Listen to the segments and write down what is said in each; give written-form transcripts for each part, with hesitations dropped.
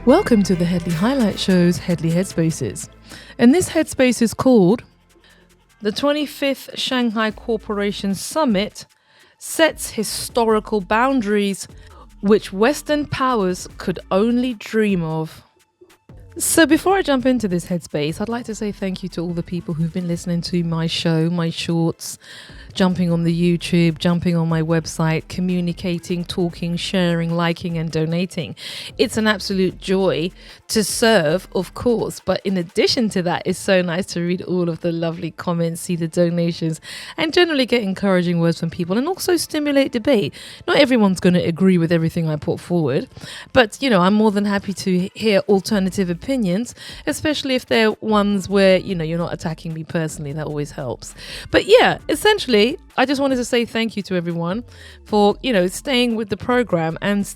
Welcome to the Headley Highlight Show's Headley Headspaces. And this Headspace is called the 25th Shanghai Cooperation Summit sets historical boundaries which Western powers could only dream of. So before I jump into this headspace, I'd like to say thank you to all the people who've been listening to my show, my shorts, jumping on the YouTube, jumping on my website, communicating, talking, sharing, liking and donating. It's an absolute joy to serve, of course, but in addition to that, it's so nice to read all of the lovely comments, see the donations and generally get encouraging words from people and also stimulate debate. Not everyone's going to agree with everything I put forward, but I'm more than happy to hear alternative opinions, especially if they're ones where you're not attacking me personally. That always helps. But yeah, essentially I just wanted to say thank you to everyone for staying with the program and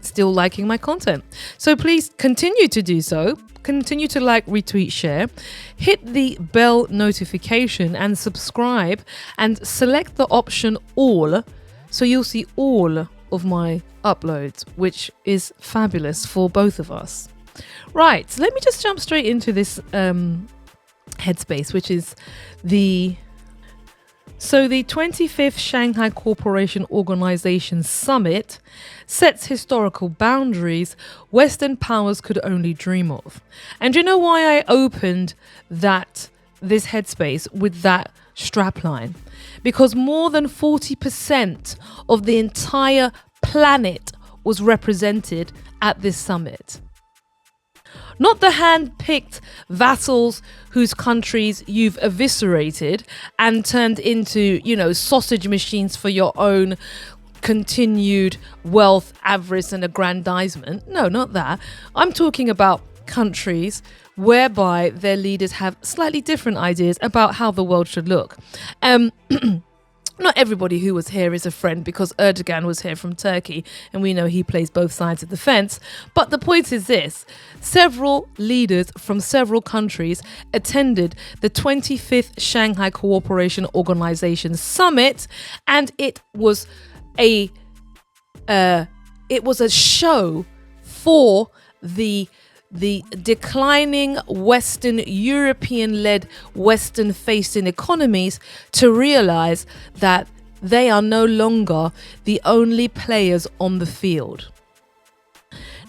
still liking my content. So please continue to do so. Continue to like, retweet, share, hit the bell notification and subscribe and select the option all so you'll see all of my uploads, which is fabulous for both of us. Right, so let me just jump straight into this headspace, which is the 25th Shanghai Cooperation Organization Summit sets historical boundaries Western powers could only dream of. And you know why I opened this headspace with that strapline? Because more than 40% of the entire planet was represented at this summit. Not the hand-picked vassals whose countries you've eviscerated and turned into, sausage machines for your own continued wealth, avarice and aggrandizement. No, not that. I'm talking about countries whereby their leaders have slightly different ideas about how the world should look. Not everybody who was here is a friend, because Erdogan was here from Turkey and we know he plays both sides of the fence. But the point is this: several leaders from several countries attended the 25th Shanghai Cooperation Organization Summit, and it was a show for the declining Western European-led Western-facing economies to realize that they are no longer the only players on the field.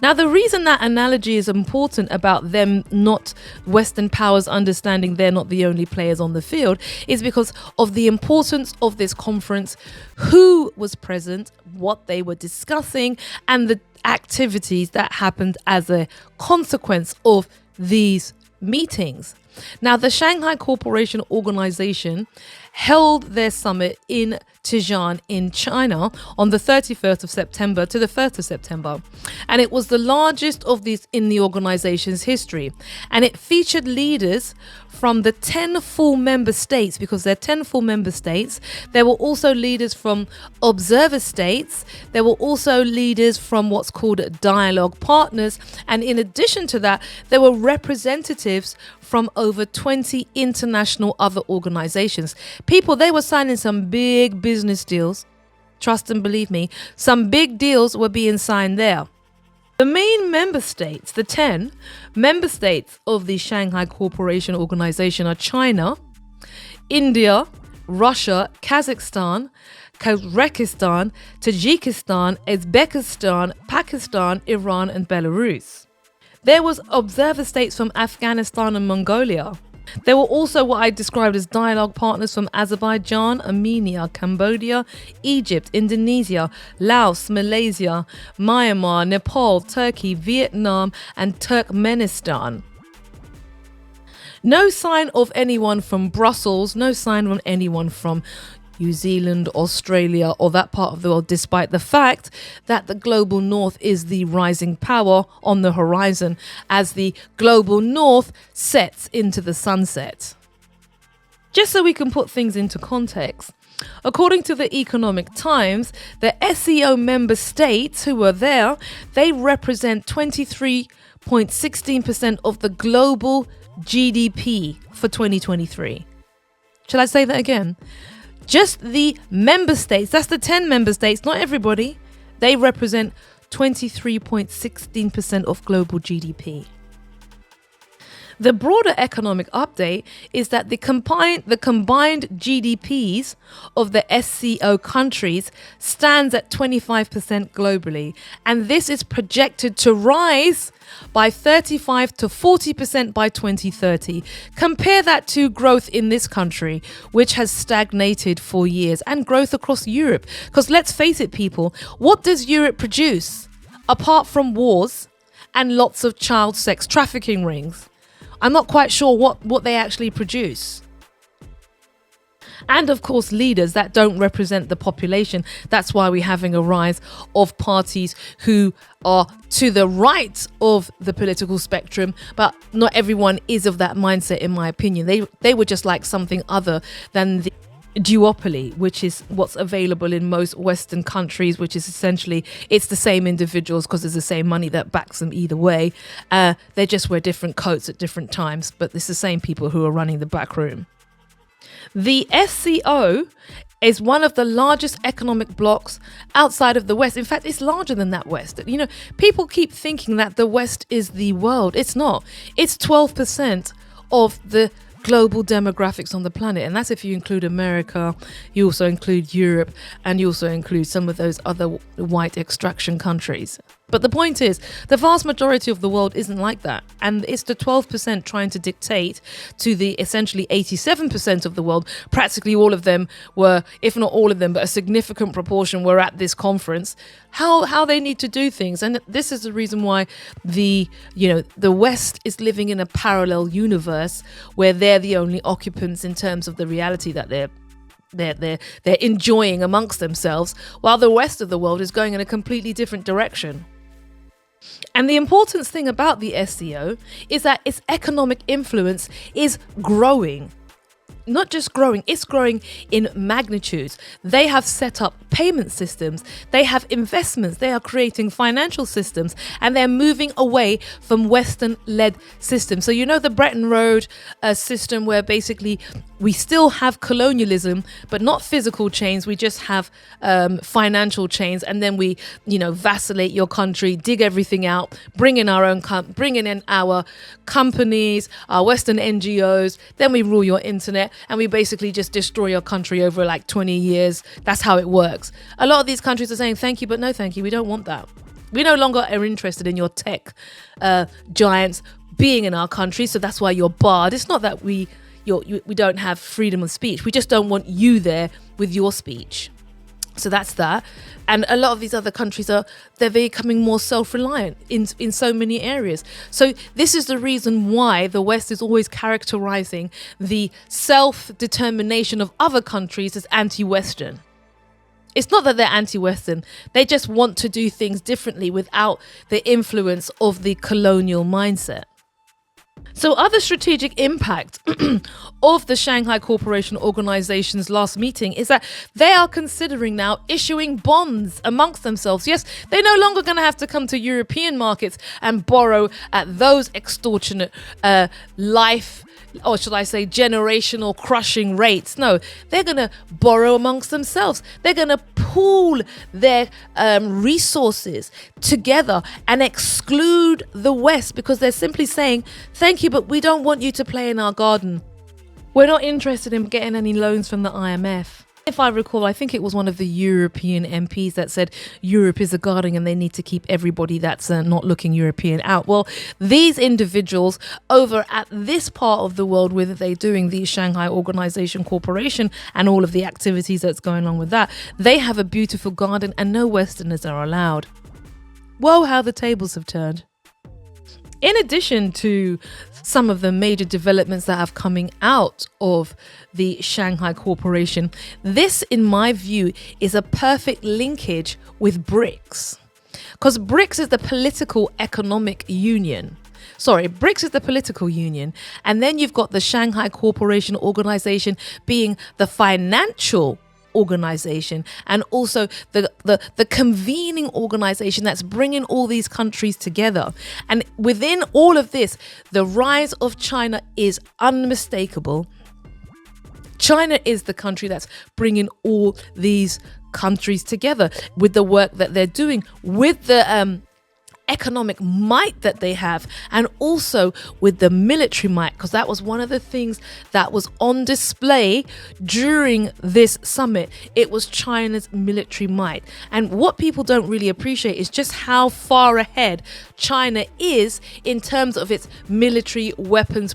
Now, the reason that analogy is important about them not Western powers understanding they're not the only players on the field is because of the importance of this conference, who was present, what they were discussing, and the activities that happened as a consequence of these meetings. Now, the Shanghai Cooperation Organization held their summit in Tianjin in China on the 31st of September to the 1st of September. And it was the largest of these in the organization's history. And it featured leaders from the 10 full member states, because there are 10 full member states. There were also leaders from observer states. There were also leaders from what's called dialogue partners. And in addition to that, there were representatives from over 20 international other organizations. People, they were signing some big business deals. Trust and believe me, some big deals were being signed there. The main member states, the 10 member states of the Shanghai Cooperation Organization are China, India, Russia, Kazakhstan, Kyrgyzstan, Tajikistan, Uzbekistan, Pakistan, Iran and Belarus. There was observer states from Afghanistan and Mongolia. There were also what I described as dialogue partners from Azerbaijan, Armenia, Cambodia, Egypt, Indonesia, Laos, Malaysia, Myanmar, Nepal, Turkey, Vietnam, and Turkmenistan. No sign of anyone from Brussels, no sign of anyone from New Zealand, Australia, or that part of the world, despite the fact that the global north is the rising power on the horizon as the global north sets into the sunset. Just so we can put things into context, according to the Economic Times, the SCO member states who were there, they represent 23.16% of the global GDP for 2023. Shall I say that again? Just the member states, that's the 10 member states, not everybody. They represent 23.16% of global GDP. The broader economic update is that the combined GDPs of the SCO countries stands at 25% globally, and this is projected to rise by 35 to 40% by 2030. Compare that to growth in this country, which has stagnated for years, and growth across Europe. Because let's face it, people, what does Europe produce apart from wars and lots of child sex trafficking rings? I'm not quite sure what they actually produce. And of course, leaders that don't represent the population. That's why we're having a rise of parties who are to the right of the political spectrum, but not everyone is of that mindset, in my opinion. They would just like something other than the duopoly, which is what's available in most Western countries, which is essentially, it's the same individuals because it's the same money that backs them either way. They just wear different coats at different times, but it's the same people who are running the back room. The SCO is one of the largest economic blocks outside of the West. In fact, it's larger than that West. You know, people keep thinking that the West is the world. It's not. It's 12% of the global demographics on the planet, and that's if you include America, you also include Europe, and you also include some of those other white extraction countries. But the point is, the vast majority of the world isn't like that, and it's the 12% trying to dictate to the essentially 87% of the world. Practically all of them were, if not all of them, but a significant proportion were at this conference, how they need to do things. And this is the reason why the West is living in a parallel universe where they're the only occupants in terms of the reality that they're enjoying amongst themselves, while the rest of the world is going in a completely different direction. And the important thing about the SCO is that its economic influence is growing. Not just growing, it's growing in magnitudes. They have set up payment systems, they have investments, they are creating financial systems, and they're moving away from Western-led systems. So you know the Bretton Woods system where basically we still have colonialism, but not physical chains. We just have financial chains, and then we, vacillate your country, dig everything out, bring in our companies, our Western NGOs. Then we rule your internet, and we basically just destroy your country over like 20 years. That's how it works. A lot of these countries are saying thank you, but no thank you. We don't want that. We no longer are interested in your tech giants being in our country, so that's why you're barred. It's not that we don't have freedom of speech. We just don't want you there with your speech. So that's that. And a lot of these other countries they're becoming more self-reliant in so many areas. So this is the reason why the West is always characterizing the self-determination of other countries as anti-Western. It's not that they're anti-Western. They just want to do things differently without the influence of the colonial mindset. So other strategic impact of the Shanghai Cooperation Organization's last meeting is that they are considering now issuing bonds amongst themselves. Yes, they're no longer going to have to come to European markets and borrow at those extortionate generational crushing rates. No, they're going to borrow amongst themselves. They're going to pool their resources together and exclude the West, because they're simply saying, thank you, but we don't want you to play in our garden. We're not interested in getting any loans from the IMF. If I recall, I think it was one of the European MPs that said Europe is a garden and they need to keep everybody that's not looking European out. Well, these individuals over at this part of the world, whether they're doing the Shanghai Organization Corporation and all of the activities that's going on with that, they have a beautiful garden and no Westerners are allowed. Whoa, how the tables have turned. In addition to some of the major developments that have coming out of the Shanghai Cooperation, this, in my view, is a perfect linkage with BRICS. Because BRICS is the political economic union. BRICS is the political union. And then you've got the Shanghai Cooperation Organization being the financial organization, and also the convening organization that's bringing all these countries together. And within all of this, the rise of China is unmistakable. China is the country that's bringing all these countries together with the work that they're doing, with the economic might that they have, and also with the military might, because that was one of the things that was on display during this summit. It was China's military might. And what people don't really appreciate is just how far ahead China is in terms of its military weapons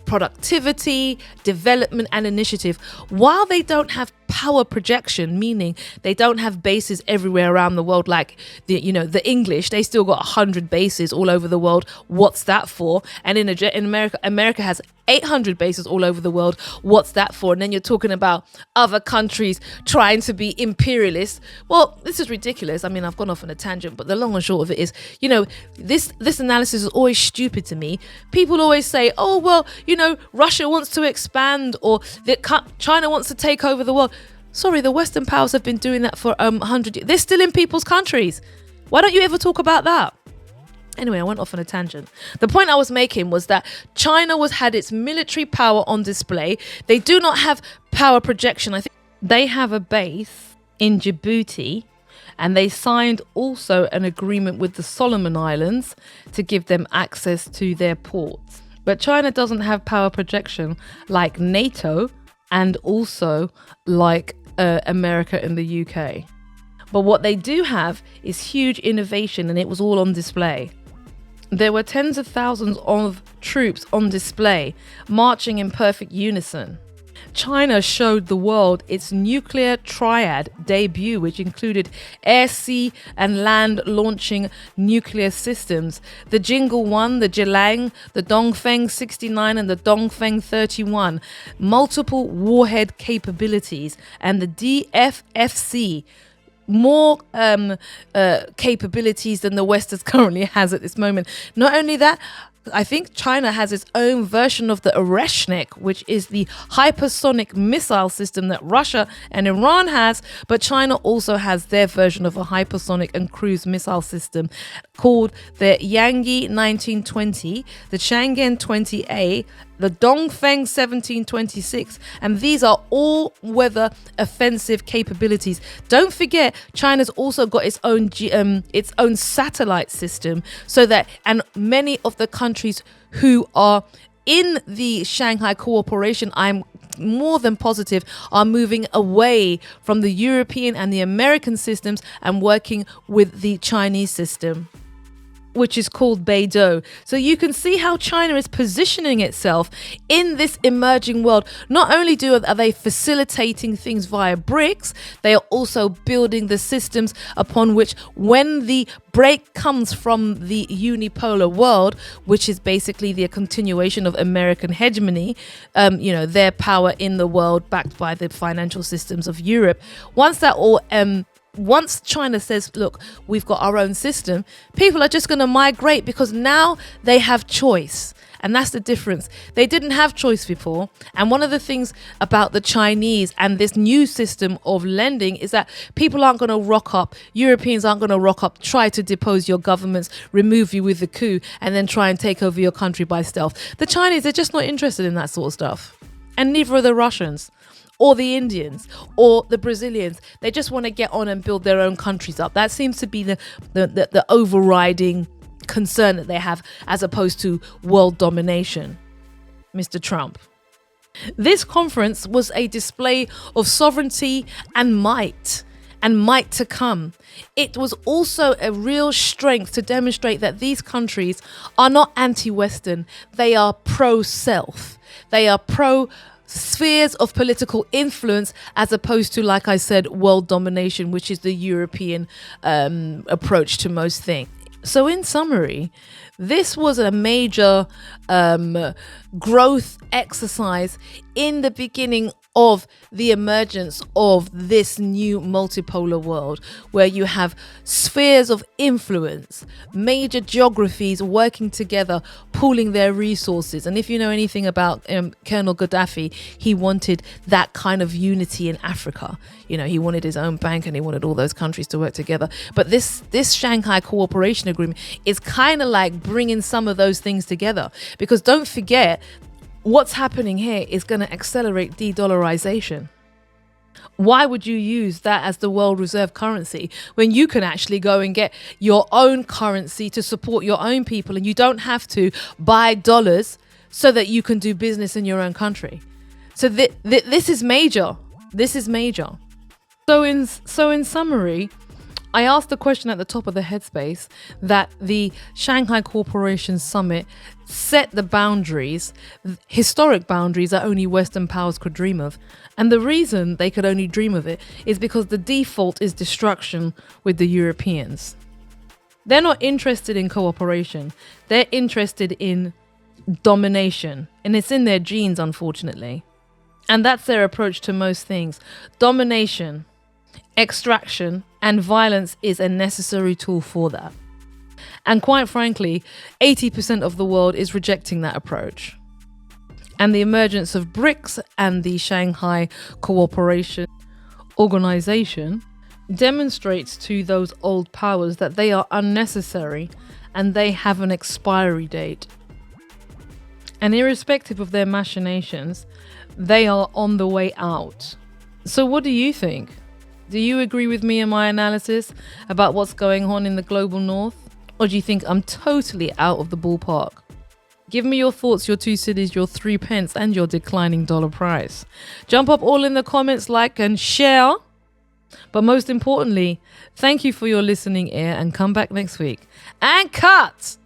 productivity, development, and initiative. While they don't have power projection, meaning they don't have bases everywhere around the world like the English, they still got 100 bases all over the world. What's that for? And in America has 800 bases all over the world. What's that for? And then you're talking about other countries trying to be imperialist. Well, this is ridiculous. I mean, I've gone off on a tangent, but the long and short of it is, this analysis is always stupid to me. People always say, oh, well, Russia wants to expand, or China wants to take over the world. Sorry, the Western powers have been doing that for 100 years. They're still in people's countries. Why don't you ever talk about that? Anyway, I went off on a tangent. The point I was making was that China had its military power on display. They do not have power projection. I think they have a base in Djibouti, and they signed also an agreement with the Solomon Islands to give them access to their ports. But China doesn't have power projection like NATO and also like America and the UK. But what they do have is huge innovation, and it was all on display. There were tens of thousands of troops on display, marching in perfect unison. China showed the world its nuclear triad debut, which included air, sea, and land launching nuclear systems. The Jingle 1, the Jilang, the Dongfeng 69, and the Dongfeng 31. Multiple warhead capabilities. And the DFFC, more capabilities than the West currently has at this moment. Not only that, I think China has its own version of the Oreshnik, which is the hypersonic missile system that Russia and Iran has, but China also has their version of a hypersonic and cruise missile system called the Yangyi 1920, the Chang'e 20A, the Dongfeng 1726, and these are all-weather offensive capabilities. Don't forget, China's also got its own satellite system, so that, and many of the countries who are in the Shanghai Cooperation, I'm more than positive, are moving away from the European and the American systems and working with the Chinese system, which is called BeiDou. So you can see how China is positioning itself in this emerging world. Not only are they facilitating things via BRICS, they are also building the systems upon which, when the break comes from the unipolar world, which is basically the continuation of American hegemony, their power in the world backed by the financial systems of Europe. Once China says, look, we've got our own system, people are just going to migrate, because now they have choice. And that's the difference. They didn't have choice before. And one of the things about the Chinese and this new system of lending is that people aren't going to rock up, Europeans aren't going to rock up, try to depose your governments, remove you with the coup, and then try and take over your country by stealth. The Chinese are just not interested in that sort of stuff. And neither are the Russians, or the Indians, or the Brazilians. They just want to get on and build their own countries up. That seems to be the overriding concern that they have, as opposed to world domination, Mr. Trump. This conference was a display of sovereignty and might to come. It was also a real strength to demonstrate that these countries are not anti-Western. They are pro-self. They are spheres of political influence, as opposed to, like I said, world domination, which is the European approach to most things. So in summary, this was a major growth exercise in the beginning of the emergence of this new multipolar world, where you have spheres of influence, major geographies working together, pooling their resources. And if you know anything about Colonel Gaddafi, he wanted that kind of unity in Africa. He wanted his own bank, and he wanted all those countries to work together. But this Shanghai Cooperation Agreement is kind of like bringing some of those things together, because don't forget, what's happening here is going to accelerate de-dollarization. Why would you use that as the world reserve currency when you can actually go and get your own currency to support your own people, and you don't have to buy dollars so that you can do business in your own country? So this is major. This is major. So in summary, I asked the question at the top of the Headspace that the Shanghai Cooperation Summit set the boundaries, historic boundaries that only Western powers could dream of. And the reason they could only dream of it is because the default is destruction with the Europeans. They're not interested in cooperation. They're interested in domination. And it's in their genes, unfortunately. And that's their approach to most things. Domination, extraction, and violence is a necessary tool for that. And quite frankly, 80% of the world is rejecting that approach. And the emergence of BRICS and the Shanghai Cooperation Organization demonstrates to those old powers that they are unnecessary and they have an expiry date. And irrespective of their machinations, they are on the way out. So what do you think? Do you agree with me and my analysis about what's going on in the global north? Or do you think I'm totally out of the ballpark? Give me your thoughts, your 2 cities, your 3 pence, and your declining dollar price. Jump up all in the comments, like and share. But most importantly, thank you for your listening ear, and come back next week. And cut!